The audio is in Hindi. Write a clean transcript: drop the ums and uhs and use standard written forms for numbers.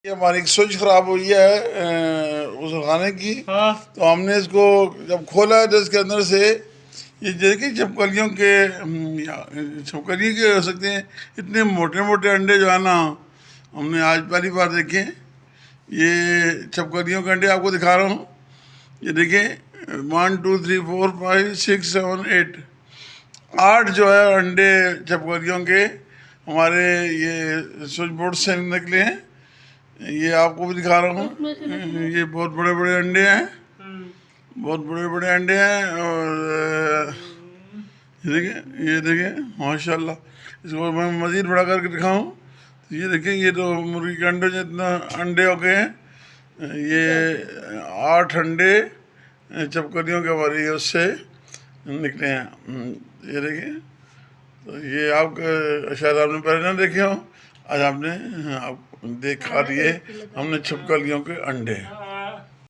ये हमारी एक स्विच खराब हुई है उस खाने की। हाँ। तो हमने इसको जब खोला है तो इसके अंदर से ये देखिए छिपकलियों के छिपकली के हो सकते हैं इतने मोटे मोटे अंडे जो है ना, हमने आज पहली बार देखे। ये छिपकलियों के अंडे आपको दिखा रहा हूँ। ये देखिए 1 2 3 4 5 6 7 8 8 जो है अंडे छिपकलियों के हमारे ये स्विच बोर्ड से निकले हैं। ये आपको भी दिखा रहा हूँ। ये बहुत बड़े बड़े अंडे हैं, बहुत बड़े बड़े अंडे हैं। और ये देखिए माशाल्लाह। इसको मैं मज़ीद बड़ा करके दिखाऊं तो ये देखिए, ये तो मुर्गी के अंडे जितना अंडे हो गए हैं। ये 8 अंडे छिपकलियों के हमारे उससे निकले हैं। ये देखिए, तो ये आप शायद आपने पहले ना देखे हो, आज आपने आप देख खा लिए हमने छिपकलियों के अंडे।